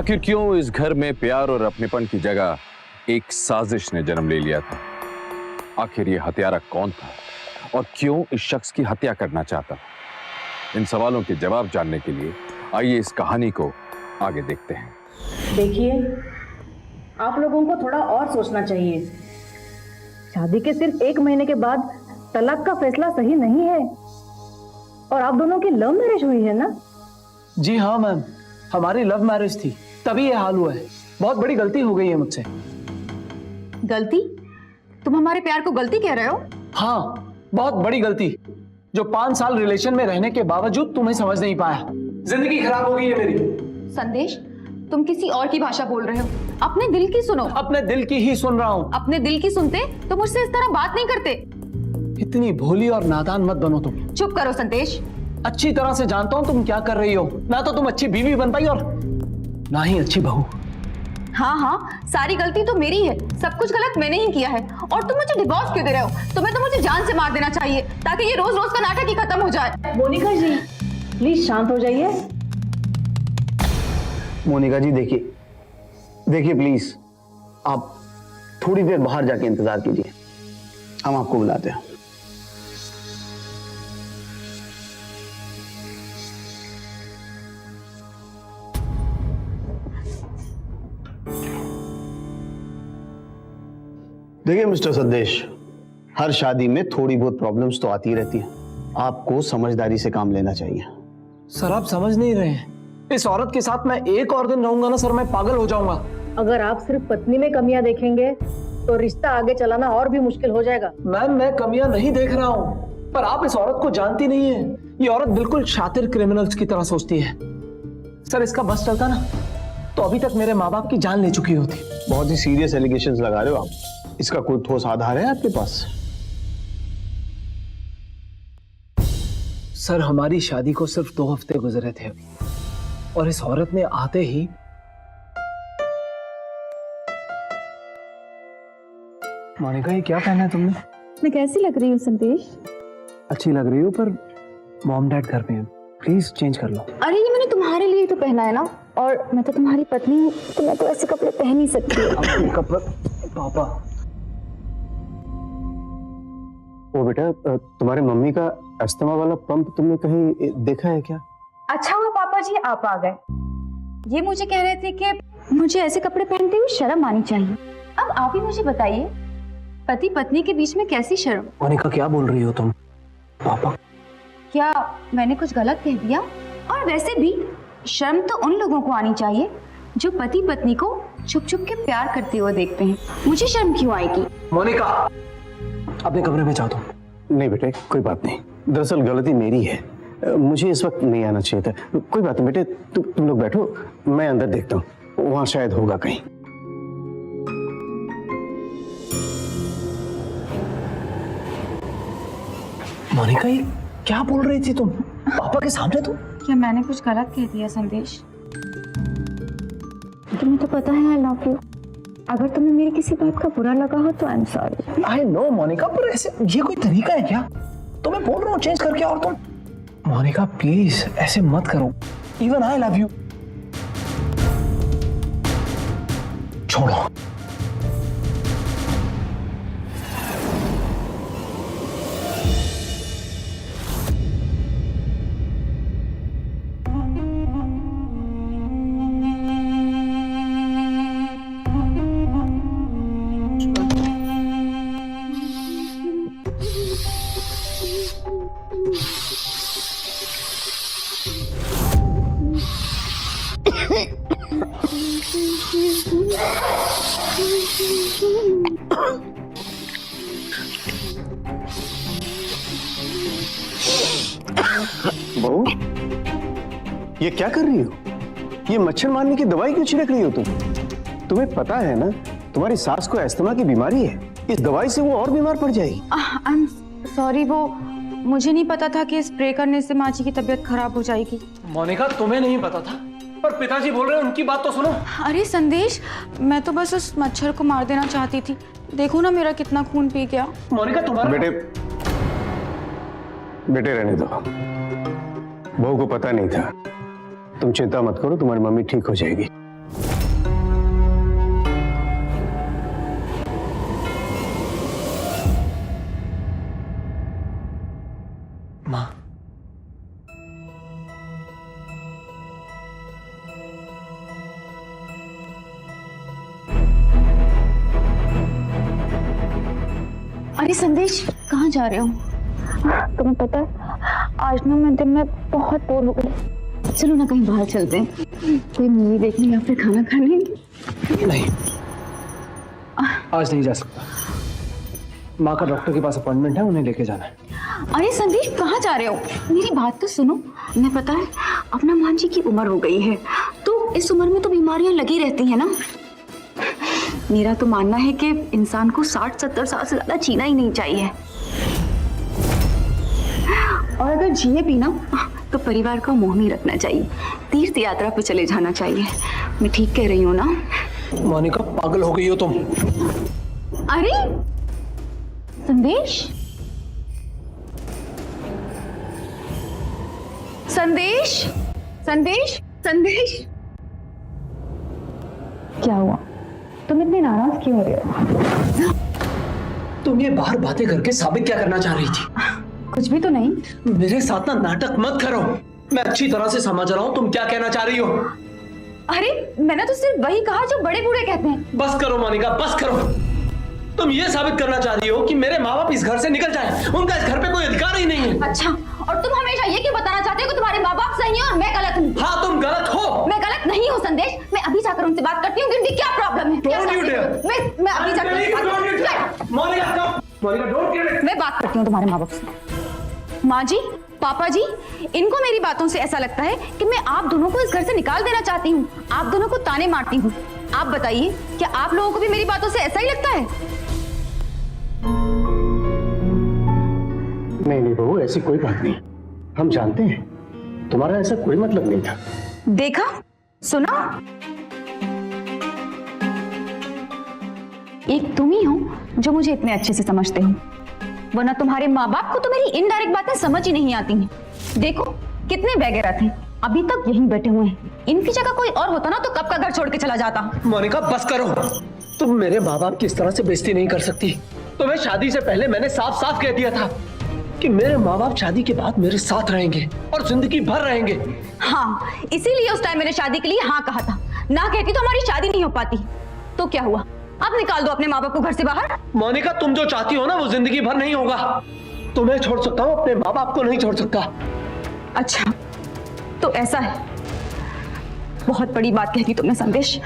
आखिर क्यों इस घर में प्यार और अपनेपन की जगह एक साजिश ने जन्म ले लिया था? आखिर ये हत्यारा कौन था और क्यों इस शख्स की हत्या करना चाहता? इन सवालों के जवाब जानने के लिए आइए इस कहानी को आगे देखते हैं। देखिए, आप लोगों को थोड़ा और सोचना चाहिए। शादी के सिर्फ 1 महीने के बाद तलाक का फैसला सही नहीं है। और आप दोनों की लव मैरिज हुई है ना? जी हाँ मैम, हमारी लव मैरिज थी, तभी ये हाल हुआ है। बहुत बड़ी गलती हो गई है मुझसे। गलती? तुम हमारे प्यार को गलती कह रहे हो? हाँ, बहुत बड़ी गलती, जो 5 साल रिलेशन में रहने के बावजूद तुम्हें समझ नहीं पाया। जिंदगी खराब हो गई है मेरी। संदेश, तुम किसी और की भाषा बोल रहे हो। अपने दिल की सुनो। अपने दिल की ही सुन रहा हूँ। अपने दिल की सुनते तो मुझसे इस तरह बात नहीं करते। इतनी भोली और नादान मत बनो तुम। चुप करो संदेश। अच्छी तरह से जानता हूँ तुम क्या कर रही हो। ना तो तुम अच्छी बीवी बन पाई और ना ही अच्छी बहू। हाँ हाँ, सारी गलती तो मेरी है। सब कुछ गलत मैंने ही किया है। और तुम मुझे डिवोर्स क्यों दे रहे हो? तुम्हें तो मुझे जान से मार देना चाहिए ताकि ये रोज रोज का नाटक ही खत्म हो जाए। मोनिका जी, प्लीज शांत हो जाइए। मोनिका जी देखिए प्लीज, आप थोड़ी देर बाहर जाके इंतजार कीजिए, हम आपको बुलाते हैं। देखिए मिस्टर संदेश, हर शादी में थोड़ी बहुत प्रॉब्लम्स तो आती रहती हैं। आपको समझदारी से काम लेना चाहिए। सर आप समझ नहीं रहे हैं। इस औरत के साथ मैं एक और दिन रहूंगा ना सर, मैं पागल हो जाऊंगा। अगर आप सिर्फ पत्नी में कमियां देखेंगे तो रिश्ता आगे चलाना और भी मुश्किल हो जाएगा। मैम, मैं कमियां नहीं देख रहा हूँ, पर आप इस औरत को जानती नहीं है। ये औरत बिल्कुल शातिर क्रिमिनल्स की तरह सोचती है। सर इसका बस चलता ना तो अभी तक मेरे माँ बाप की जान ले चुकी होती। बहुत ही सीरियस एलिगेशंस लगा रहे हो आप। इसका कोई ठोस आधार है आपके पास? सर हमारी शादी को सिर्फ 2 हफ्ते गुजरे थे अभी, और इस औरत ने आते ही मोनिका, ये क्या पहना है तुमने? मैं कैसी लग रही हूँ संदेश? अच्छी लग रही हो, पर मॉम डैड घर पे हैं, प्लीज चेंज कर लो। अरे ये मैंने तुम्हारे लिए तो पहना है ना, और मैं तो तुम्हारी पत्नी हूँ, तो मैं तो ऐसे कपड़े पहन ही सकती हूँ। कपड़े? पापा। वो बेटा, तुम्हारे मम्मी का अस्थमा वाला पंप तुमने कहीं देखा है क्या? अच्छा हुआ पापा जी आप आ गए। ये मुझे कह रहे थे कि मुझे ऐसे कपड़े पहनते हुए शर्म आनी चाहिए। अब आप ही मुझे बताइए, पति पत्नी के बीच में कैसी शर्म? मोनिका क्या बोल रही हो तुम? पापा, क्या मैंने कुछ गलत कह दिया? और वैसे भी शर्म तो उन लोगों को आनी चाहिए जो पति पत्नी को छुप छुप के प्यार करते हुए देखते हैं। मुझे शर्म क्यों आएगी? मोनिका अपने कमरे में जाओ तुम। नहीं बेटे, कोई बात नहीं, दरअसल गलती मेरी है, मुझे इस वक्त नहीं आना चाहिए था। कोई बात नहीं बेटे, तुम लोग बैठो, मैं अंदर देखता हूँ, वहां शायद होगा कहीं। मोनिका ये क्या बोल रही थी तुम पापा के सामने? तुम क्या मैंने कुछ गलत कह दिया संदेश? तुम्हें तो पता है आई लव यू। अगर तुम्हें मेरी किसी बात का बुरा लगा हो तो I am sorry. I know Monica, पर ऐसे ये कोई तरीका है क्या? तो मैं बोल रहा हूँ चेंज करके, और तुम? मोनिका प्लीज ऐसे मत करो, इवन आई लव यू। छोड़ो। बहू, ये क्या कर रही हो? ये मच्छर मारने की दवाई क्यों छिड़क रही हो तुम? तुम्हें पता है ना तुम्हारी सास को अस्थमा की बीमारी है, इस दवाई से वो और बीमार पड़ जाएगी। आई एम सॉरी, वो मुझे नहीं पता था कि स्प्रे करने से माँ जी की तबीयत खराब हो जाएगी। मोनिका तुम्हें नहीं पता था, पर पिताजी बोल रहे हैं, उनकी बात तो सुनो। अरे संदेश, मैं तो बस उस मच्छर को मार देना चाहती थी। देखो ना मेरा कितना खून पी गया। मोनिका तुम्हारा बेटे रहने दो, बहू को पता नहीं था। तुम चिंता मत करो, तुम्हारी मम्मी ठीक हो जाएगी। माँ, अरे संदेश, कहाँ जा रहे हो? तुम्हें पता है आज ना मैं दिन में बहुत बोर हो गई। चलो ना कहीं बाहर चलते हैं, कोई मूवी देखने या फिर खाना खाने। नहीं, आज नहीं जा सकता। माँ का डॉक्टर के पास अपॉइंटमेंट है, उन्हें लेके जाना है। अरे संदेश, कहाँ जा रहे हो? मेरी बात तो सुनो। मैं पता है अपना मान जी की उम्र हो गई है, तो इस उम्र में तो बीमारियां लगी रहती हैं ना। मेरा तो मानना है कि इंसान को 60-70 साल से ज्यादा जीना ही नहीं चाहिए, और अगर जिए भी ना तो परिवार का मोह नहीं रखना चाहिए, तीर्थ यात्रा पे चले जाना चाहिए। मैं ठीक कह रही हूँ ना? मोनिका, पागल हो गई हो तुम। अरे संदेश, संदेश, संदेश, संदेश, क्या हुआ? तुम इतनी नाराज क्यों हो रहे हो? तुम ये बाहर बातें करके साबित क्या करना चाह रही थी? कुछ भी तो नहीं। मेरे साथ ना नाटक मत करो। मैं अच्छी तरह से समझ रहा हूँ तुम क्या कहना चाह रही हो। अरे मैंने तो सिर्फ वही कहा जो बड़े बूढ़े कहते हैं। बस करो मोनिका, बस करो। तुम ये साबित करना चाह रही हो कि मेरे माँ बाप इस घर से निकल जाए, उनका इस घर पे कोई अधिकार ही नहीं है। अच्छा, और तुम हमेशा ये क्यों बताना चाहते हो कि तुम्हारे माँ बाप सही हैं और मैं गलत हूँ? हाँ, तुम गलत हो। मैं गलत नहीं हूँ संदेश। मैं अभी जाकर उनसे बात करती हूँ कि उनकी क्या प्रॉब्लम है। क्या Don't you चाहते हो? dare. मैं अभी जाकर उनसे बात करती हूँ। Monika, don't get it. मैं बात करती हूँ तुम्हारे माँ बाप से। माँ जी, पापा जी, इनको मेरी बातों से ऐसा लगता है कि मैं आप दोनों को इस घर से निकाल देना चाहती हूँ, आप दोनों को ताने मारती हूँ। आप बताइए, क्या आप लोगों को भी मेरी बातों से ऐसा ही लगता है? नहीं बहू, ऐसी कोई बात नहीं। हम जानते हैं तुम्हारा ऐसा कोई मतलब नहीं था। देखा, सुना, एक तुम ही हो जो मुझे इतने अच्छे से समझते हो, वरना तुम्हारे माँ बाप को तो मेरी इनडायरेक्ट बातें समझ ही नहीं आती हैं। देखो कितने वगैरह थे, अभी तक यहीं बैठे हुए हैं। इनकी जगह कोई और होता ना तो कब का घर छोड़ के चला जाता। मोनिका, बस करो। तुम मेरे माँ बाप की इस तरह से बेइज्जती नहीं कर सकती। तुम्हें शादी से पहले मैंने साफ साफ कह दिया था कि मेरे माँ बाप शादी के बाद मेरे साथ रहेंगे और जिंदगी भर रहेंगे। हाँ, इसीलिए उस टाइम मैंने शादी के लिए हाँ कहा था। ना कहती तो हमारी शादी नहीं हो पाती। तो क्या हुआ, अब निकाल दो अपने माँ बाप को घर से बाहर। मोनिका, तुम जो चाहती हो ना वो जिंदगी भर नहीं होगा। तुम्हें छोड़ सकता हूँ, अपने माँ बाप को नहीं छोड़ सकता। अच्छा, तो ऐसा है। बहुत बड़ी बात कह दी तुमने संदेश।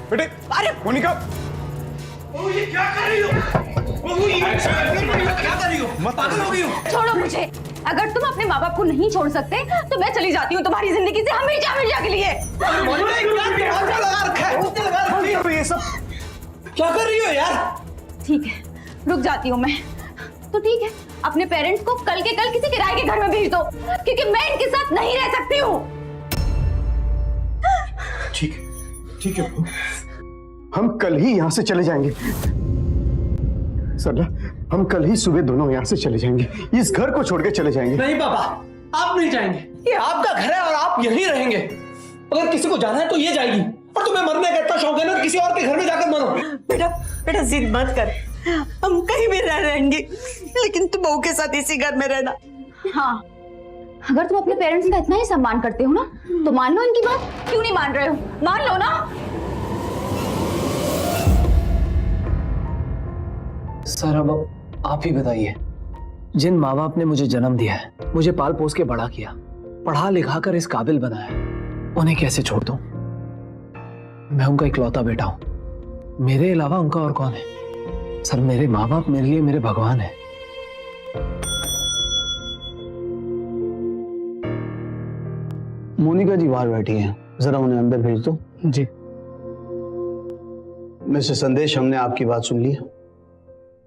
बेटे, अरे मोनिका, ये क्या कर रही हो? क्या कर रही हो? पागल हो गई हो? छोड़ो मुझे। अगर तुम अपने माँ बाप को नहीं छोड़ सकते तो मैं चली जाती हूँ तुम्हारी जिंदगी से हमेशा हमेशा के लिए। ये सब क्या कर रही हो यार? ठीक है, रुक जाती हूँ मैं। तो ठीक है, अपने पेरेंट्स को कल के कल किसी किराए के घर में भेज दो, क्योंकि मैं इनके साथ नहीं रह सकती हूँ। ठीक है, हम कल ही यहाँ से चले जाएंगे। सरला, हम कल ही सुबह दोनों यहाँ से चले जाएंगे, इस घर को छोड़ के चले जाएंगे। नहीं पापा, आप नहीं जाएंगे। ये आपका घर है और आप यहीं रहेंगे। अगर किसी को जाना है तो ये जाएगी, और तुम्हें मरने का इतना शौक है ना, किसी और के घर में जाकर मरो। बेटा जिद मत कर, हम कहीं भी रहेंगे, लेकिन तुम बहू के साथ इसी घर में रहना। हाँ, अगर तुम अपने पेरेंट्स का इतना ही सम्मान करते हो ना तो मान लो इनकी बात। क्यों नहीं मान रहे हो? मान लो ना। सर, अब आप ही बताइए, जिन माँ बाप ने मुझे जन्म दिया है, मुझे पाल पोस के बड़ा किया, पढ़ा लिखा कर इस काबिल बनाया, उन्हें कैसे छोड़ दूं? मैं उनका इकलौता बेटा हूं, मेरे अलावा उनका और कौन है? सर, मेरे माँ बाप मेरे लिए मेरे भगवान है। मोनिका जी बाहर बैठी हैं, जरा उन्हें अंदर भेज दो। जी। मिस्टर संदेश, हमने आपकी बात सुन ली।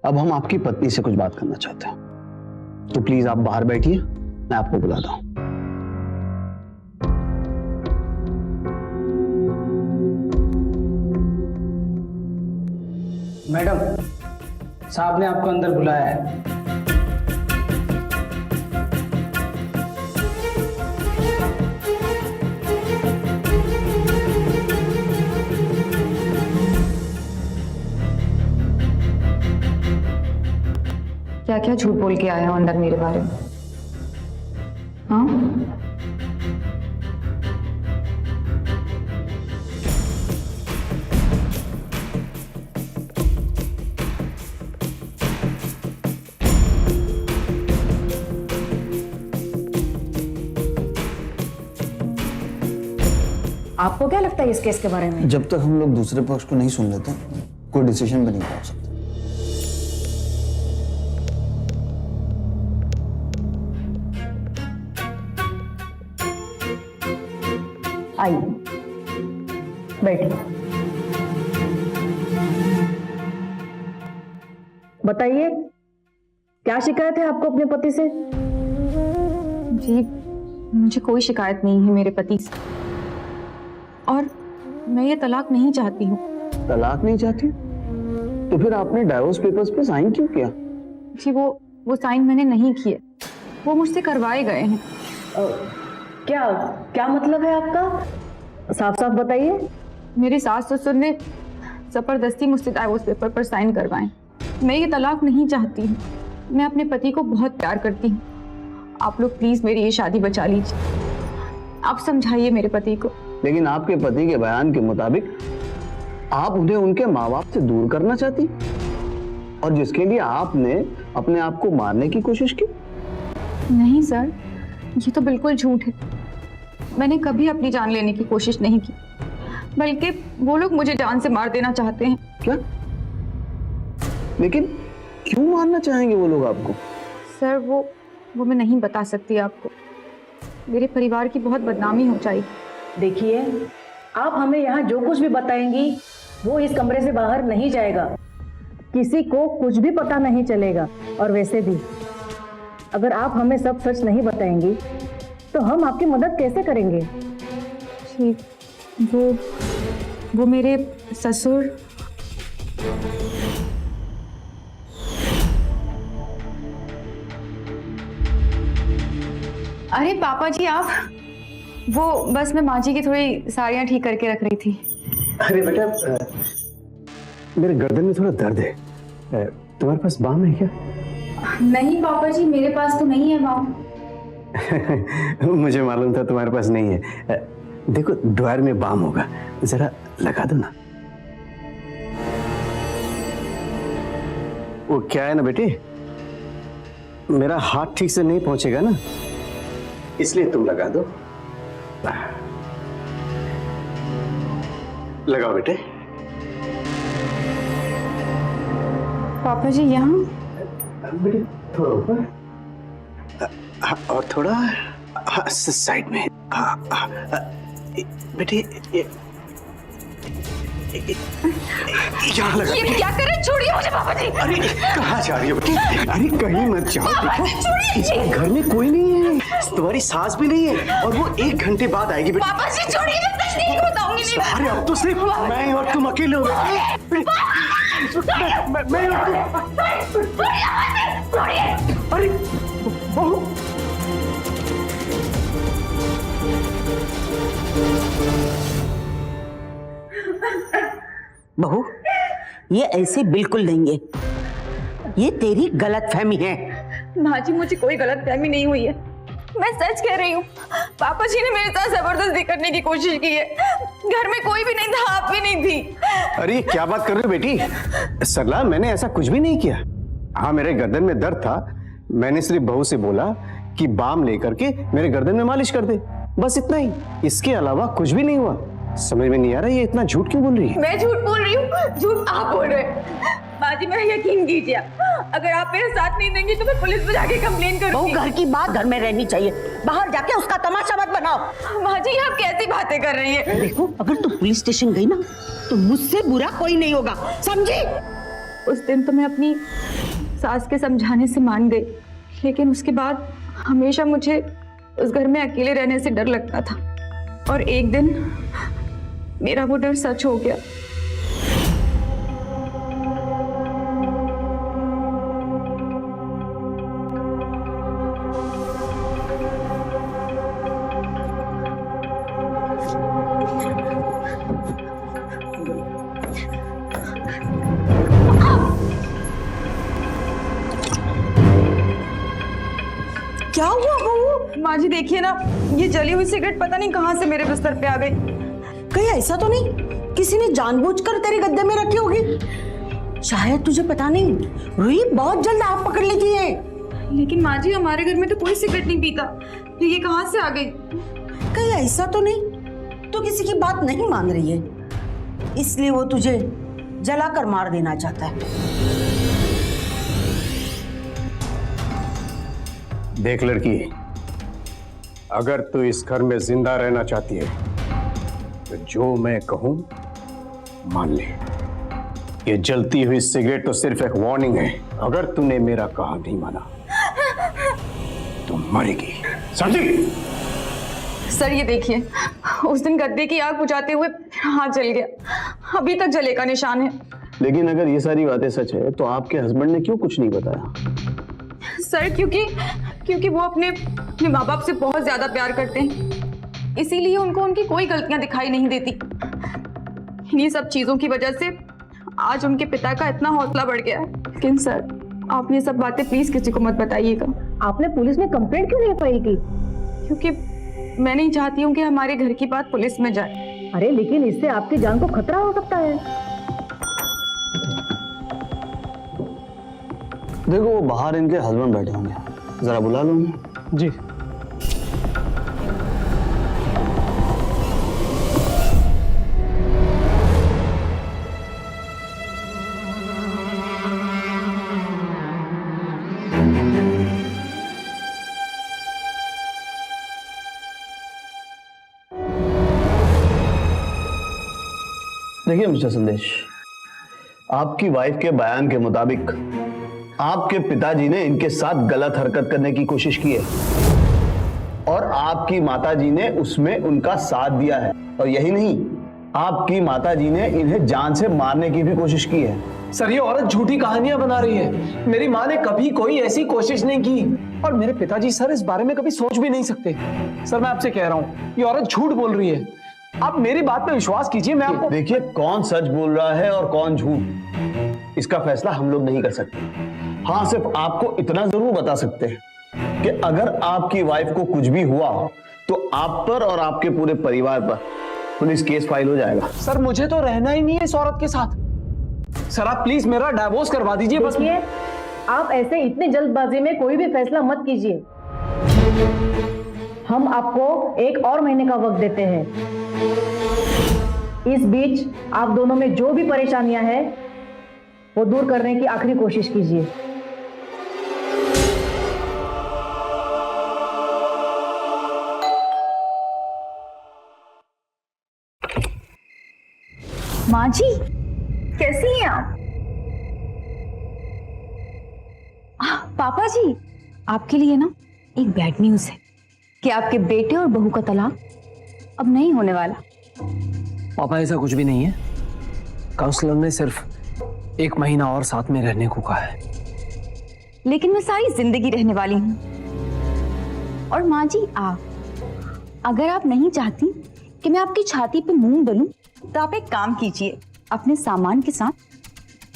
अब हम आपकी पत्नी से कुछ बात करना चाहते हैं, तो प्लीज आप बाहर बैठिए, मैं आपको बुलाता हूं। मैडम, साहब ने आपको अंदर बुलाया है। क्या झूठ बोल के आए हो अंदर मेरे बारे में? हाँ, आपको क्या लगता है इस केस के बारे में? जब तक हम लोग दूसरे पक्ष को नहीं सुन लेते कोई डिसीजन भी नहीं पहुंच सकता। आइए बैठिए। बताइए क्या शिकायत है आपको अपने पति से? जी मुझे कोई शिकायत नहीं है मेरे पति से, और मैं ये तलाक नहीं चाहती हूँ। तलाक नहीं चाहती तो फिर आपने डाइवोर्स पेपर्स पे साइन क्यों किया? जी वो साइन मैंने नहीं किए, वो मुझसे करवाए गए हैं। क्या क्या मतलब है आपका? साफ साफ बताइए। मेरे सास ससुर ने जबरदस्ती मुझसे डाइवोर्स पेपर पर साइन करवाए। मैं ये तलाक नहीं चाहती हूँ, मैं अपने पति को बहुत प्यार करती हूँ। आप लोग प्लीज मेरी ये शादी बचा लीजिए, आप समझाइए मेरे पति को। लेकिन आपके पति के बयान के मुताबिक आप उन्हें उनके माँ बाप से दूर करना चाहती, और जिसके लिए आपने अपने आप को मारने की कोशिश की। नहीं सर, ये तो बिल्कुल झूठ है। मैंने कभी अपनी जान लेने की कोशिश नहीं की, बल्कि वो लोग मुझे जान से मार देना चाहते हैं। क्या? लेकिन क्यों मारना चाहेंगे वो लोग आपको? सर वो मैं नहीं बता सकती आपको, मेरे परिवार की बहुत बदनामी हो जाएगी। देखिए, आप हमें यहाँ जो कुछ भी बताएंगी वो इस कमरे से बाहर नहीं जाएगा, किसी को कुछ भी पता नहीं चलेगा। और वैसे भी अगर आप हमें सब सच नहीं बताएंगी तो हम आपकी मदद कैसे करेंगे? जी, वो मेरे ससुर। अरे पापा जी आप, वो बस मैं माँ जी की थोड़ी साड़ियाँ ठीक करके रख रही थी। अरे बेटा, मेरे गर्दन में थोड़ा दर्द है, तुम्हारे पास बाम है क्या? नहीं पापा जी, मेरे पास तो नहीं है बाम। मुझे मालूम था तुम्हारे पास नहीं है। देखो ड्रायर में बाम होगा, जरा लगा दो ना। वो क्या है ना बेटी, मेरा हाथ ठीक से नहीं पहुंचेगा ना, इसलिए तुम लगा दो। लगाओ बेटे। पापा जी यहाँ? बेटे थोड़ा ऊपर, और थोड़ा साइड में। बेटे यहाँ लगा। ये क्या कर रहे हैं? छोड़िए मुझे पापा जी। अरे कहाँ जा रही हो बेटी? अरे कहीं मत जाओ, देखो इस घर में कोई नहीं है, तुम्हारी सास भी नहीं है, और वो 1 घंटे बाद आएगी बेटी। पापा जी छोड़िए, मैं सच नहीं बताऊंगी। नहीं अरे अब तो सिर्फ मैं और तुम अकेले हो गए। मैं और तुम। अरे बहू, बहू, ये ऐसे बिल्कुल नहीं है, ये तेरी गलतफहमी है। माँ जी मुझे कोई गलतफहमी नहीं हुई है, मैं सच कह रही हूँ। पापा जी ने मेरे साथ जबरदस्ती करने की कोशिश की है, घर में कोई भी नहीं था, आप भी नहीं थी। अरे ये क्या बात कर रहे हो बेटी? सरला, मैंने ऐसा कुछ भी नहीं किया। हाँ, मेरे गर्दन में दर्द था, मैंने सिर्फ बहू से बोला कि बाम लेकर के मेरे गर्दन में मालिश कर दे, बस इतना ही। इसके अलावा कुछ भी नहीं हुआ। समझ में नहीं आ रहा ये इतना झूठ क्यों बोल रही है? मैं झूठ बोल रही हूँ? झूठ आप बोल रहे हैं। माँ जी मेरा यकीन कीजिए, अगर आप मेरा साथ नहीं देंगी तो मैं पुलिस में जाके कंप्लेन बहू, करूंगी। घर की बात घर में रहनी चाहिए, बाहर जाके उसका तमाशा मत बनाओ। माँ जी आप कैसी बातें कर रही है? देखो, अगर तू पुलिस स्टेशन गई ना तो मुझसे बुरा कोई नहीं होगा, समझी? उस दिन तो मैं अपनी सास के समझाने से मान गई, लेकिन उसके बाद हमेशा मुझे उस घर में अकेले रहने से डर लगता था, और एक दिन मेरा वो डर सच हो गया। क्या हुआ बहू? माँ जी देखिए ना, ये जली हुई सिगरेट पता नहीं कहाँ से मेरे बिस्तर पे आ गई। कहीं ऐसा तो नहीं किसी ने जानबूझकर तेरे गद्दे में रखी होगी? शायद तुझे पता नहीं, रुई बहुत जल्द आग पकड़ लेती है। लेकिन माँ जी हमारे घर में तो कोई सिगरेट नहीं पीता, तो ये कहाँ से आ गई? कहीं ऐसा तो नहीं तू किसी की बात नहीं मान रही है, इसलिए वो तुझे जलाकर मार देना चाहता है। देख लड़की, अगर तू इस घर में जिंदा रहना चाहती है तो जो मैं कहूं मान ले। ये जलती हुई सिगरेट तो सिर्फ एक वार्निंग है। अगर तूने मेरा कहा नहीं माना तो मरेगी, समझी? सर ये देखिए, उस दिन गद्दे की आग बुझाते हुए हाथ जल गया, अभी तक जले का निशान है। लेकिन अगर ये सारी बातें सच है तो आपके हस्बैंड ने क्यों कुछ नहीं बताया? सर क्योंकि वो अपने माँ बाप से बहुत ज्यादा प्यार करते हैं, इसीलिए उनको उनकी कोई गलतियां दिखाई नहीं देती। इन्हीं सब चीजों की वजह से आज उनके पिता का इतना हौसला बढ़ गया है। लेकिन सर आप ये सब बातें प्लीज किसी को मत बताइएगा। आपने पुलिस में कंप्लेंट क्यों नहीं फाइल की? क्योंकि मैं नहीं चाहती हूँ कि हमारे घर की बात पुलिस में जाए। अरे लेकिन इससे आपकी जान को खतरा हो सकता है। देखो वो बाहर इनके हस्बैंड बैठे होंगे, जरा बुला लो उन्हें। जी। देखिए मिस्टर संदेश, आपकी वाइफ के बयान के मुताबिक आपके पिताजी ने इनके साथ गलत हरकत करने की कोशिश की है और आपकी माताजी ने उसमें उनका साथ दिया है। और यही नहीं, आपकी माताजी ने इन्हें जान से मारने की भी कोशिश की है। सर ये औरत झूठी कहानियां बना रही है। मेरी माँ ने कभी कोई ऐसी कोशिश नहीं की और मेरे पिताजी सर इस बारे में कभी सोच भी नहीं सकते। सर मैं आपसे कह रहा हूँ, ये औरत झूठ बोल रही है। आप मेरी बात पे विश्वास कीजिए। मैं आपको देखिए, कौन सच बोल रहा है और कौन झूठ, इसका फैसला हम लोग नहीं कर सकते। हाँ, सिर्फ आपको इतना जरूर बता सकते हैं कि अगर आपकी वाइफ को कुछ भी हुआ तो आप पर और आपके पूरे परिवार पर पुलिस केस फाइल हो जाएगा। सर मुझे तो रहना ही नहीं है इस औरत के साथ। सर आप प्लीज मेरा डाइवोर्स करवा दीजिए बस। देखिए, आप ऐसे इतनी जल्दबाजी में कोई भी फैसला मत कीजिए। हम आपको 1 और महीने का वक्त देते हैं। इस बीच आप दोनों में जो भी परेशानियां हैं वो दूर करने की आखिरी कोशिश कीजिए। माँ जी कैसी हैं आप? पापा जी आपके लिए ना एक बैड न्यूज है कि आपके बेटे और बहू का तलाक अब नहीं होने वाला। पापा ऐसा कुछ भी नहीं है। काउंसलर ने सिर्फ 1 महीना और साथ में रहने को कहा है। लेकिन मैं सारी जिंदगी रहने वाली हूँ। और माँ जी अगर आप नहीं चाहती कि मैं आपकी छाती पे मूंग डलूं तो आप एक काम कीजिए, अपने सामान के साथ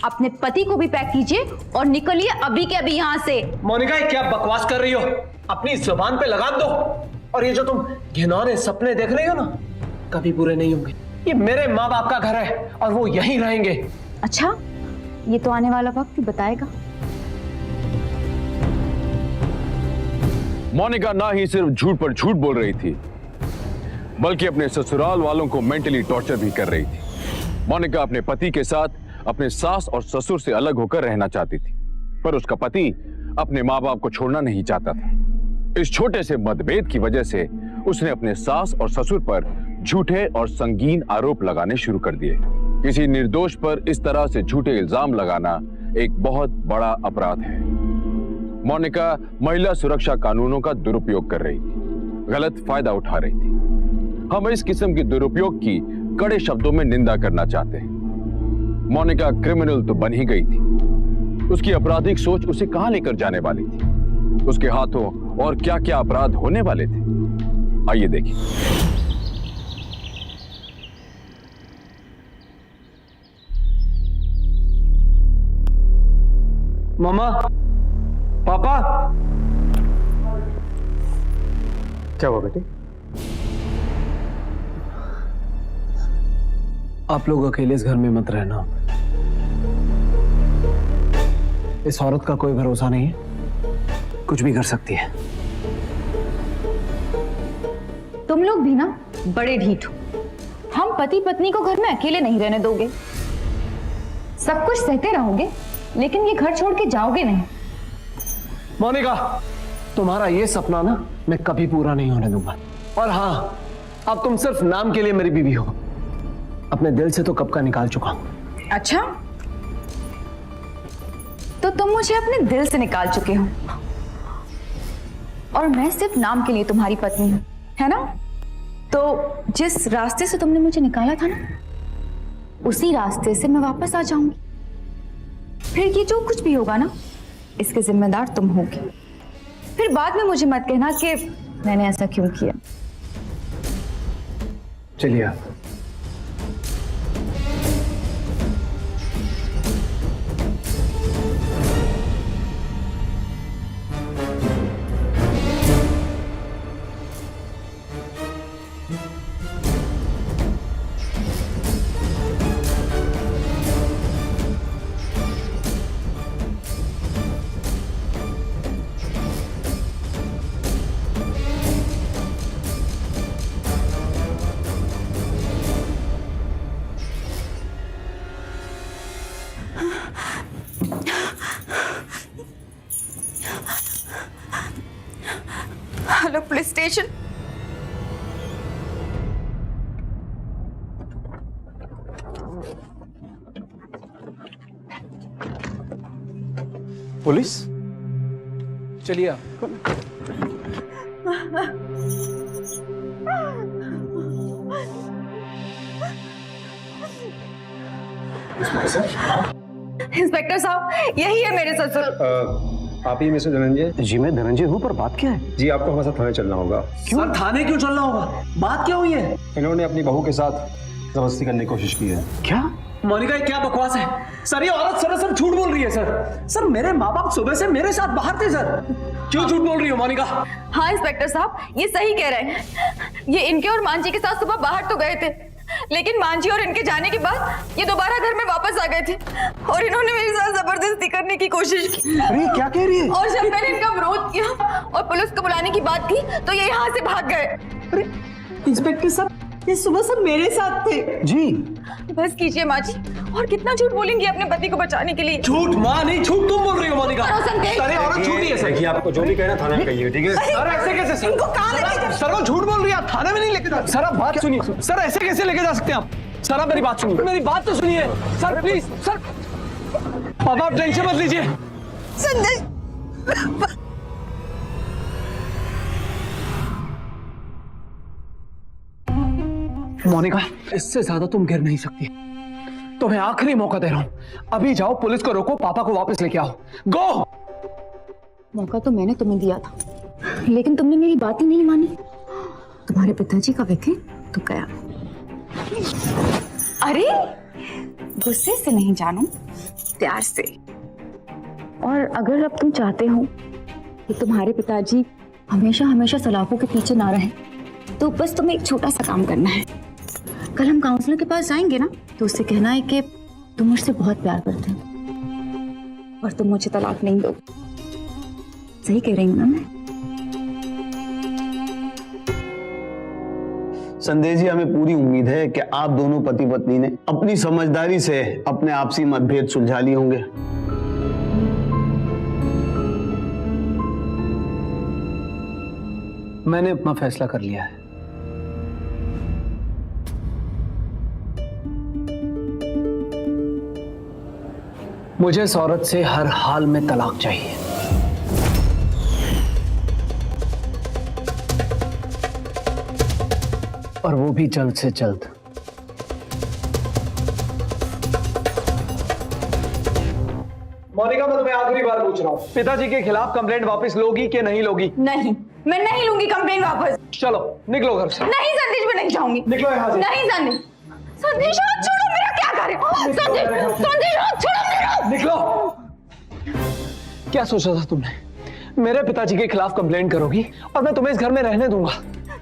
अपने पति को भी पैक कीजिए और निकलिए अभी के अभी यहाँ से। मोनिका क्या बकवास कर रही हो? अपनी जुबान पे लगाम दो। और ये जो तुम घिनौने सपने देख रही हो ना, कभी पूरे नहीं होंगे। ये मेरे माँ बाप का घर है और वो यहीं रहेंगे। अच्छा, ये तो आने वाला वक्त ही बताएगा। मोनिका ना ही सिर्फ झूठ पर झूठ बोल रही थी, बल्कि अपने ससुराल वालों को मेंटली टॉर्चर भी कर रही थी। मोनिका अपने पति के साथ अपने सास और ससुर से अलग होकर रहना चाहती थी, पर उसका पति अपने माँ बाप को छोड़ना नहीं चाहता था। इस छोटे से मतभेद की वजह से उसने अपने सास और ससुर पर झूठे और संगीन आरोप लगाने शुरू कर दिए। किसी निर्दोष पर इस तरह से झूठे इल्जाम लगाना एक बहुत बड़ा अपराध है। मोनिका महिला सुरक्षा कानूनों का दुरुपयोग कर रही थी, गलत फायदा उठा रही थी। हम इस किस्म के दुरुपयोग की कड़े शब्दों में निंदा करना चाहते हैं। मोनिका क्रिमिनल तो बन ही गई थी, उसकी आपराधिक सोच उसे कहां लेकर जाने वाली थी, उसके हाथों और क्या क्या अपराध होने वाले थे, आइए देखिए। मामा, पापा, क्या हुआ बेटे? आप लोग अकेले इस घर में मत रहना। इस औरत का कोई भरोसा नहीं है, कुछ भी कर सकती है। तुम लोग भी ना बड़े ढीठ हो। हम पति पत्नी को घर में अकेले नहीं रहने दोगे। सब कुछ सहते रहोगे, लेकिन ये घर छोड़ के जाओगे नहीं। मोनिका, तुम्हारा ये सपना ना मैं कभी पूरा नहीं होने दूंगा। और हाँ, अब तुम सिर्फ नाम के लिए मेरी बीवी हो, अपने दिल से तो कब का निकाल चुका हूं। अच्छा, तो तुम मुझे अपने दिल से निकाल चुके हो और मैं सिर्फ नाम के लिए तुम्हारी पत्नी हूं, है ना? तो जिस रास्ते से तुमने मुझे निकाला था ना, उसी रास्ते से मैं वापस आ जाऊंगी। फिर ये जो कुछ भी होगा ना, इसके जिम्मेदार तुम होगी। फिर बाद में मुझे मत कहना कि मैंने ऐसा क्यों किया। चलिए आप। Hello police station. पुलिस? चलिए आप। इंस्पेक्टर साहब, यही है मेरे ससुर। आप ही मिस्टर धनंजय? जी मैं धनंजय हूँ, पर बात क्या है? जी, आपको हमारे साथ थाने चलना होगा। सर, थाने क्यों चलना होगा? बात क्या हुई है? इन्होंने अपनी बहू के साथ जबरदस्ती करने की कोशिश की है। क्या? मोनिका, ये क्या बकवास है? सर, ये औरत सरासर झूठ बोल रही है सर। सर, मेरे माँ बाप सुबह से मेरे साथ बाहर थे सर। क्यों झूठ बोल रही हो मोनिका? हाँ इंस्पेक्टर साहब, ये सही कह रहे हैं। ये इनके और मांझी के साथ सुबह बाहर तो गए थे, लेकिन मांझी और इनके जाने के बाद ये दोबारा घर में वापस आ गए थे और इन्होंने मेरे साथ जबरदस्ती करने की कोशिश की। अरे क्या कह रही है? और जब मैंने इनका विरोध किया और पुलिस को बुलाने की बात की, तो ये यहाँ से भाग गए। अरे इंस्पेक्टर साहब, ये सुबह सब मेरे साथ थे। जी बस कीजिए माँ जी, और कितना झूठ बोलेंगी अपने पति को बचाने के लिए? झूठ माँ नहीं, झूठ तुम बोल रही हो मोनिका। अरे औरत झूठी है सर। देखिए, आपको जो भी कहना थाने में कहिए, ठीक है? सर, ऐसे कैसे सर? इनको कहाँ लेके जा- सर, वो झूठ बोल रही है, आप थाने में नहीं लेके जा। सर, आप बात सुनिए। सर, ऐसे कैसे लेके जा सकते हैं आप? सर, आप मेरी बात सुनिए। मेरी बात तो सुनिए सर, प्लीज। सर, पापा आप टेंशन मत लीजिए। संजय, मोनिका, इससे ज्यादा तुम गिर नहीं सकती। तुम्हें आखिरी मौका दे रहा हूं, अभी जाओ, पुलिस को रोको, पापा को वापस लेके आओ। गो। मौका तो मैंने तुम्हें दिया था, लेकिन तुमने मेरी बात ही नहीं मानी। तुम्हारे पिताजी का विखे तो गया। अरे गुस्से से नहीं जानू, प्यार से। और अगर अब तुम चाहते हो कि तुम्हारे पिताजी हमेशा हमेशा सलाखों के पीछे ना रहें, तो बस तुम्हें एक छोटा सा काम करना है। कल हम काउंसलर के पास जाएंगे ना, तो उससे कहना है कि तुम मुझसे बहुत प्यार करते हो और तुम मुझे तलाक नहीं दो। सही कह रही हूँ ना मैं? संदेश जी, हमें पूरी उम्मीद है कि आप दोनों पति पत्नी ने अपनी समझदारी से अपने आपसी मतभेद सुलझा लिए होंगे। मैंने अपना फैसला कर लिया है। मुझे इस औरत से हर हाल में तलाक चाहिए। और वो भी जल्द से जल्द। मोनिका, मैं तुम्हें आखिरी बार पूछ रहा हूँ, पिताजी के खिलाफ कंप्लेंट वापस लोगी कि नहीं लोगी? नहीं, मैं नहीं लूंगी कंप्लेन वापस। चलो निकलो घर से। नहीं संदेश, मैं नहीं जाऊंगी। निकलो यहाँ से। नहीं संदेश, संदेश हाथ छोड़ो, मेरा क्या कर रहे हो? संदेश, संदेश हाथ छोड़ो मेरा। निकलो। क्या सोचा था तुमने? मेरे पिताजी के खिलाफ कंप्लेंट करोगी और मैं तुम्हें इस घर में रहने दूंगा।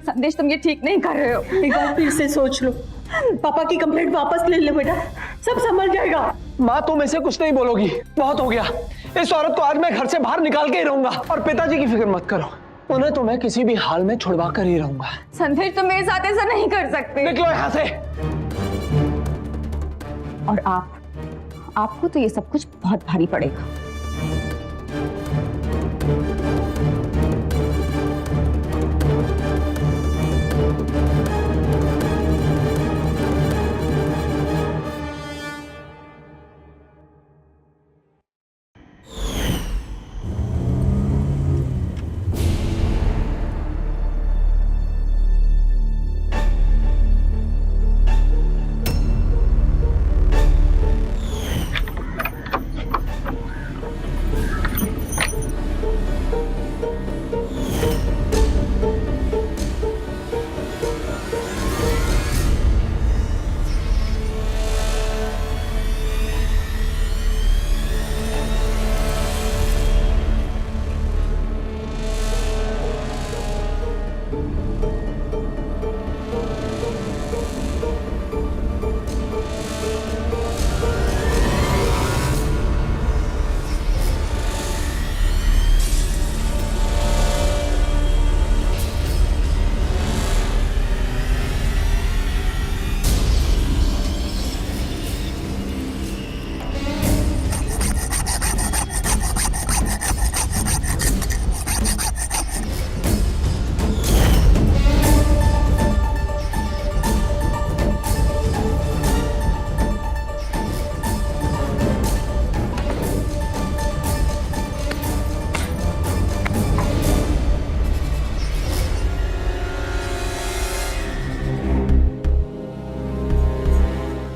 संदेश, तुम ये ठीक नहीं कर रहे हो। एक बार फिर से सोच लो, पापा की कंप्लेंट वापस ले ले बेटा, सब संभल जाएगा। माँ तुम ऐसे कुछ नहीं बोलोगी, बहुत हो गया। इस औरत को आज मैं घर से बाहर निकाल के ही रहूंगा। और पिताजी की फिक्र मत करो, उन्हें तो मैं किसी भी हाल में छुड़वा कर ही रहूंगा। संदेश, तुम मेरे साथ ऐसा नहीं कर सकते। निकलो यहाँ से। और आपको तो ये सब कुछ बहुत भारी पड़ेगा।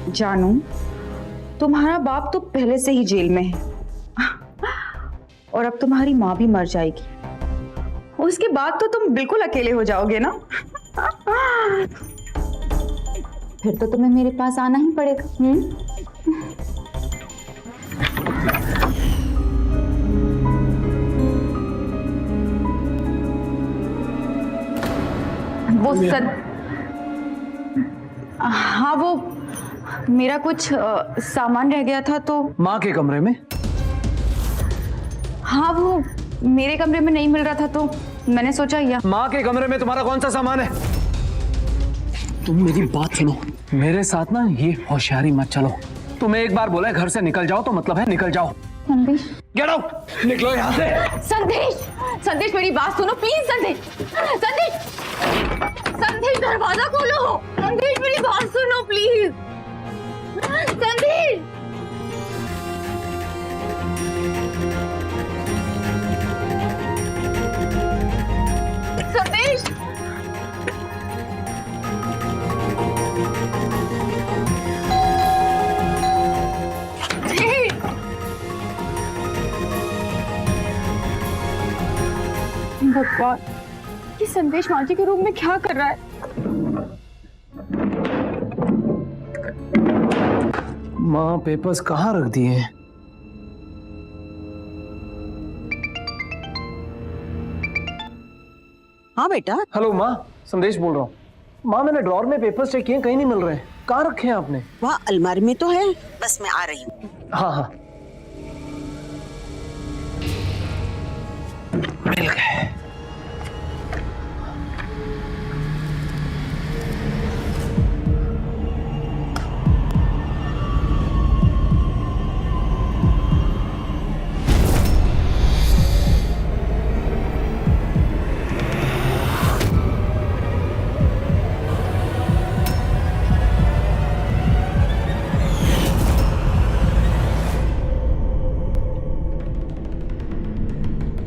जानू, तुम्हारा बाप तो पहले से ही जेल में है और अब तुम्हारी माँ भी मर जाएगी। उसके बाद तो तुम बिल्कुल अकेले हो जाओगे ना। फिर तो तुम्हें मेरे पास आना ही पड़ेगा। हाँ, वो मेरा कुछ सामान रह गया था तो। माँ के कमरे में? हाँ, वो मेरे कमरे में नहीं मिल रहा था तो मैंने सोचा माँ के कमरे में तुम्हारा कौन सा सामान है? तुम मेरी बात सुनो, मेरे साथ ना ये होशियारी मत चलो। तुम्हें एक बार बोला है घर से निकल जाओ तो मतलब है निकल जाओ। संदेश, गेट आउट, निकलो यहाँ से। संदेश मेरी बात सुनो प्लीज। संदेश दरवाजा खोलो। संदेश मेरी बात सुनो प्लीज। संदेश, संदेश, भगवान, ये संदेश माँ जी के रूम में क्या कर रहा है? माँ पेपर्स कहाँ रख दिए हैं? हाँ बेटा। हेलो माँ, संदेश बोल रहा हूँ। माँ मैंने ड्रॉर में पेपर्स चेक किए, कहीं नहीं मिल रहे हैं। कहाँ रखे हैं आपने? वहाँ अलमारी में तो है, बस मैं आ रही हूँ। हाँ हाँ, मिल गए।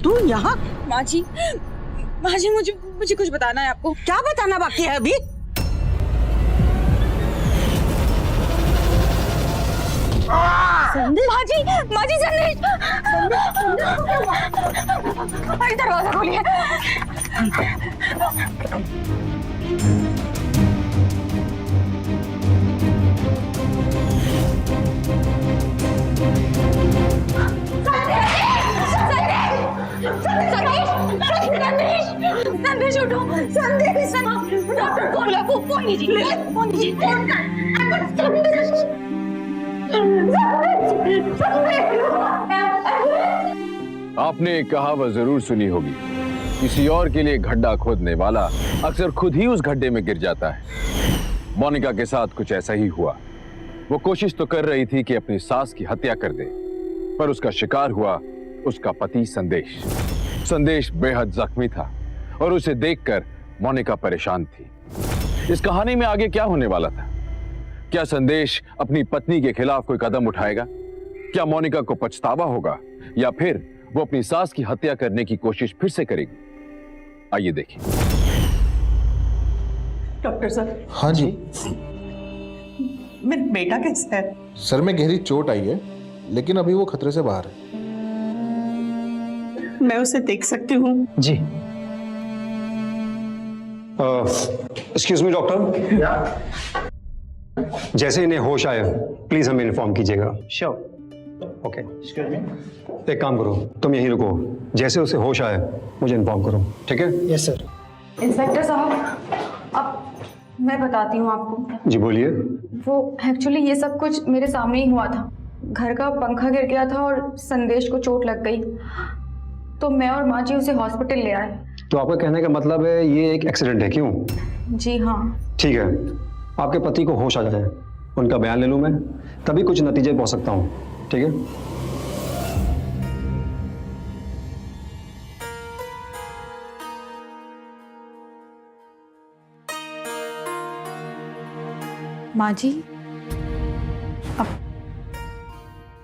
तू यहाँ? माँ जी, मुझे कुछ बताना है आपको। क्या बताना बाकी है अभी? माँ जी, संदेश, अरे दरवाजा खोलिए। संदेश, आपने एक कहावत जरूर सुनी होगी, किसी और के लिए गड्ढा खोदने वाला अक्सर खुद ही उस गड्ढे में गिर जाता है। मोनिका के साथ कुछ ऐसा ही हुआ। वो कोशिश तो कर रही थी कि अपनी सास की हत्या कर दे, पर उसका शिकार हुआ उसका पति संदेश। संदेश बेहद जख्मी था और उसे देखकर मोनिका परेशान थी। इस कहानी में आगे क्या होने वाला था? क्या संदेश अपनी पत्नी के खिलाफ कोई कदम उठाएगा? क्या मोनिका को पछतावा होगा या फिर वो अपनी सास की हत्या करने की कोशिश फिर से करेगी? आइए देखिए। डॉक्टर साहब, हाँ जी। मेरा बेटा कैसा है? सर में गहरी चोट आई है, लेकिन अभी वो खतरे से बाहर है। मैं उसे देख सकती हूँ? जी। एक्सक्यूज मी डॉक्टर, जैसे इन्हें होश आए प्लीज हमें इन्फॉर्म कीजिएगा। श्योर। ओके, एक काम करो, तुम यहीं रुको, जैसे उसे होश आए मुझे इन्फॉर्म करो, ठीक है? Yes sir. इंस्पेक्टर साहब, अब मैं बताती हूँ आपको। जी बोलिए। वो एक्चुअली ये सब कुछ मेरे सामने ही हुआ था। घर का पंखा गिर गया था और संदेश को चोट लग गई, तो मैं और माँ जी उसे हॉस्पिटल ले आए। तो आपका कहने का मतलब है ये एक एक्सीडेंट है, क्यों? जी हाँ। ठीक है, आपके पति को होश आ जाए, उनका बयान ले लूँ मैं, तभी कुछ नतीजे पहुँच सकता हूँ, ठीक है? माँ जी, अब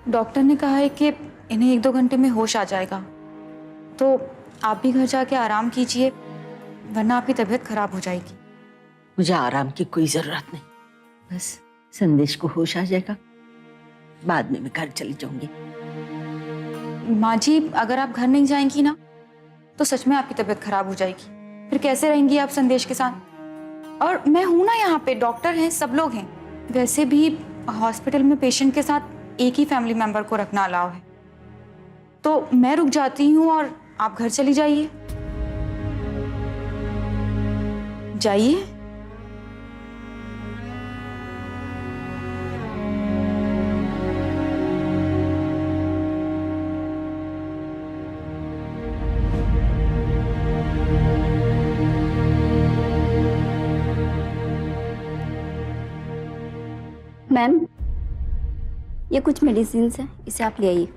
डॉक्टर ने कहा है कि इन्हें 1-2 घंटे में होश आ जाएगा, तो आप भी घर जाके आराम कीजिए, वरना आपकी तबीयत खराब हो जाएगी। मुझे आराम की कोई जरूरत नहीं, बस संदेश को होश आ जाएगा, बाद में मैं घर चली जाऊंगी। माँ जी, अगर आप घर नहीं जाएंगी ना तो सच में आपकी तबीयत खराब हो जाएगी। फिर कैसे रहेंगी आप संदेश के साथ? और मैं हूं ना यहाँ पे, डॉक्टर हैं, सब लोग हैं। वैसे भी हॉस्पिटल में पेशेंट के साथ एक ही फैमिली मेंबर को रखना अलाउ है, तो मैं रुक जाती हूँ और आप घर चली जाइए। जाइए। मैम, ये कुछ मेडिसिन है, इसे आप ले आइए।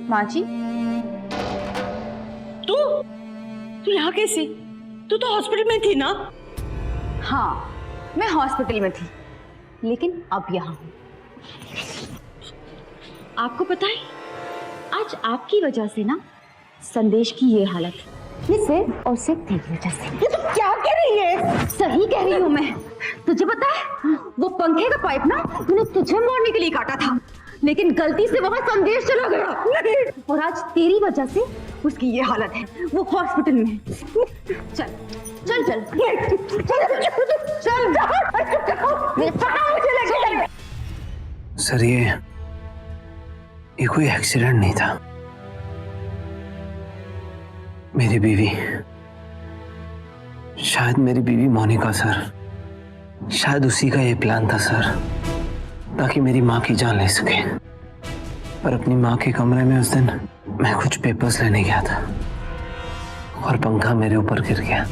माँ जी, तू यहाँ कैसे? तू तो हॉस्पिटल में थी ना? हाँ, मैं हॉस्पिटल में थी, लेकिन अब यहाँ हूँ। आपको पता है, आज आपकी वजह से ना संदेश की ये हालत है। ये सिर्फ और सिर्फ तेरी वजह से। ये तो क्या कह रही है? सही कह रही हूँ मैं। तुझे पता है, वो पंखे का पाइप ना तूने तुझे मारने के लिए काटा था, लेकिन गलती से वहां संदेश चला गया, और आज तेरी वजह से उसकी ये हालत है। वो हॉस्पिटल में है। चल चल चल चल चल। सर, ये कोई एक्सीडेंट नहीं था। मेरी बीवी, शायद मेरी बीवी मोनिका सर, शायद उसी का ये प्लान था सर, ताकि मेरी माँ की जान ले सके। पर अपनी माँ के कमरे में उस दिन मैं कुछ पेपर्स लेने गया था और पंखा मेरे ऊपर गिर गया।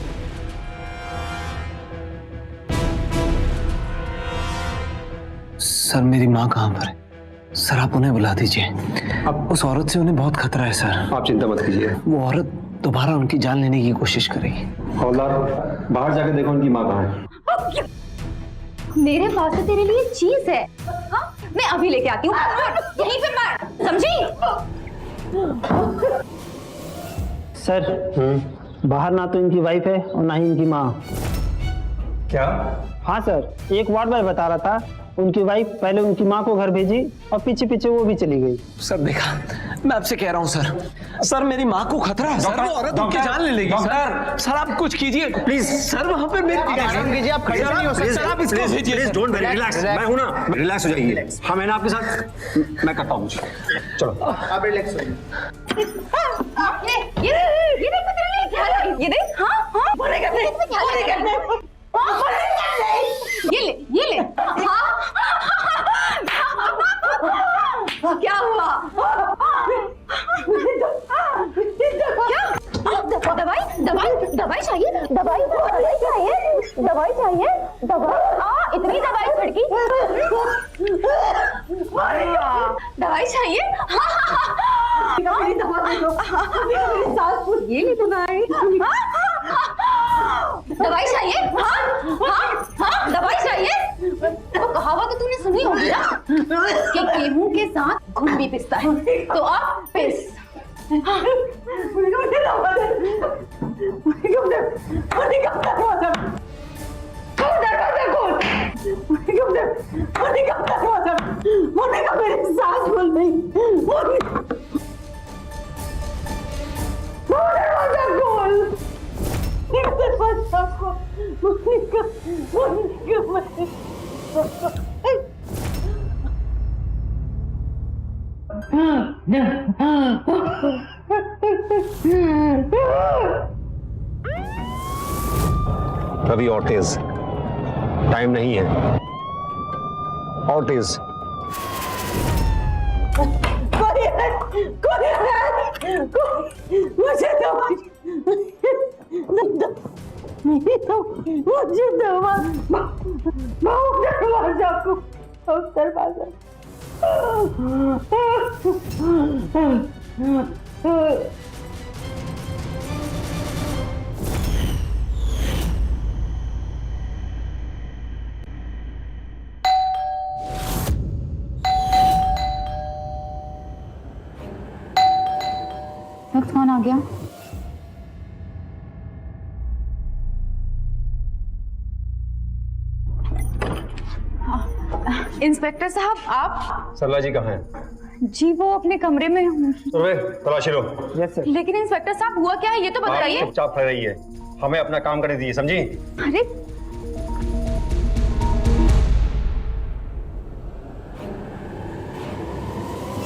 सर, मेरी माँ कहाँ पर है? सर, आप उन्हें बुला दीजिए। अब उस औरत से उन्हें बहुत खतरा है सर। आप चिंता मत कीजिए, वो औरत दोबारा उनकी जान लेने की कोशिश करेगी। हवलदार, बाहर जाकर देखो उनकी माँ कहाँ है। मेरे पास तो तेरे लिए चीज है। हाँ, मैं अभी लेके आती हूँ। यहीं पे मार, समझी? सर, बाहर ना तो इनकी वाइफ है और ना ही इनकी माँ। क्या? हाँ सर, एक वार्ड बॉय बता रहा था उनकी वाइफ पहले उनकी माँ को घर भेजी और पीछे पीछे वो भी चली गई। सर देखा, मैं आपसे कह रहा हूँ सर मेरी माँ को खतरा है सर, वो औरत उनकी जान ले लेगी सर आप कुछ कीजिए प्लीज सर, वहाँ पे मेरी कीजिए, आप खड़े नहीं हो सकते सर, आप इसको भेजिए। प्लीज डोंट वेरी रिलैक्स, मैं हूं ना, रिलैक्स हो जाइए। हाँ मैं ना आपके साथ मैं करता हूँ, चलो आप रिलैक्स होइए। ये देख, हाँ बोलेगा नहीं, ये ले क्या हुआ? क्या दवाई चाहिए? दवाई इतनी दवाई छिड़की, दवाई चाहिए? मेरी दवा दे दो, मेरी सास को ये नहीं सुनाई। दवाई चाहिए? हाँ दवाई चाहिए। वो कहावत तो तूने सुनी होगी ना कि गेहूं के साथ घुन भी पिसता है, तो अब पिस। मेरी सास बोल रही, रवि और तेज, टाइम नहीं है, और तेज। मुझे दवा दरवाजा फोन आ गया। इंस्पेक्टर साहब आप? सरला जी कहाँ हैं? जी वो अपने कमरे में हूँ। तलाशी लो। Yes sir. लेकिन इंस्पेक्टर साहब हुआ क्या है ये तो बताइए। चुपचाप खड़े रहिए, हमें अपना काम करने दीजिए, समझी? अरे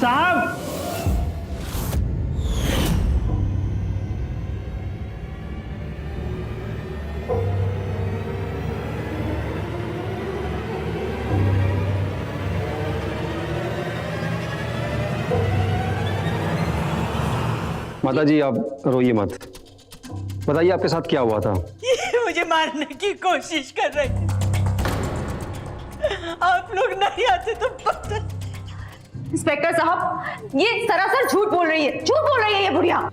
साहब माता जी आप रोइए मत, बताइए आपके साथ क्या हुआ था? ये मुझे मारने की कोशिश कर रहे थे, आप लोग नहीं आते तो पता। इंस्पेक्टर साहब ये सरासर झूठ बोल रही है ये बुढ़िया।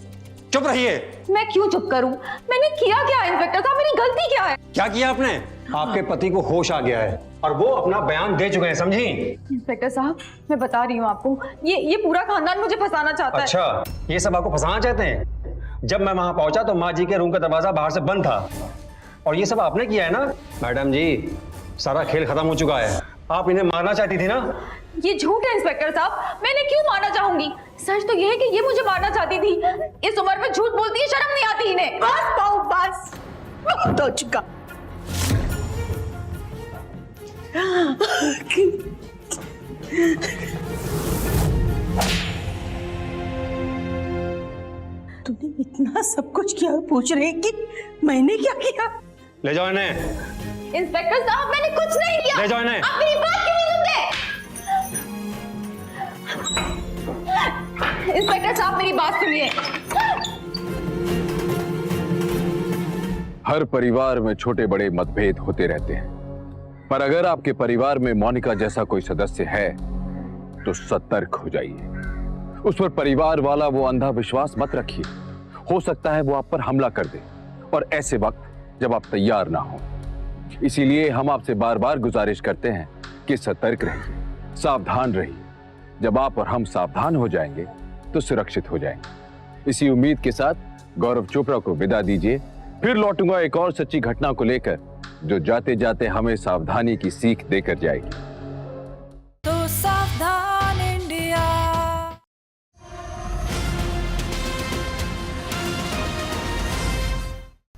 चुप रहिए। मैं क्यों चुप करूं? मैंने किया क्या इंस्पेक्टर साहब, मेरी गलती क्या है? क्या किया आपने? आपके पति को होश आ गया है और वो अपना बयान दे चुके हैं, समझी? इंस्पेक्टर साहब मैं बता रही हूँ आपको, ये पूरा खानदान मुझे फंसाना चाहता है। अच्छा, ये सब आपको फंसाना चाहते हैं? जब मैं वहां पहुंचा तो माँ जी के रूम का दरवाजा बाहर से बंद था और ये सब आपने किया है ना? मैडम जी सारा खेल खत्म हो चुका है, आप इन्हें मारना चाहती थी ना? ये झूठ है इंस्पेक्टर साहब, मैंने क्यों मारना चाहूंगी? सच तो ये है कि ये मुझे मारना चाहती थी। इस उम्र में झूठ बोलती है, शर्म नहीं आती इन्हें। बस पाओ बस, बहुत हो चुका। तूने इतना सब कुछ किया और पूछ रहे कि मैंने क्या किया? ले जाओ इन्हें। इंस्पेक्टर साहब मैंने कुछ नहीं किया। ले जाओ इन्हें। आप मेरी बात क्यों नहीं सुनते? इंस्पेक्टर साहब मेरी बात सुनिए। हर परिवार में छोटे बड़े मतभेद होते रहते हैं, पर अगर आपके परिवार में मोनिका जैसा कोई सदस्य है तो सतर्क हो जाइए। उस पर परिवार वाला वो अंधा विश्वास मत रखिए, हो सकता है वो आप पर हमला कर दे, और ऐसे वक्त जब आप तैयार ना हो। इसीलिए हम आपसे बार बार गुजारिश करते हैं कि सतर्क रहिए, सावधान रहिए। जब आप और हम सावधान हो जाएंगे तो सुरक्षित हो जाएंगे। इसी उम्मीद के साथ गौरव चोपड़ा को विदा दीजिए। फिर लौटूंगा एक और सच्ची घटना को लेकर जो जाते जाते हमें सावधानी की सीख देकर जाएगी। सावधान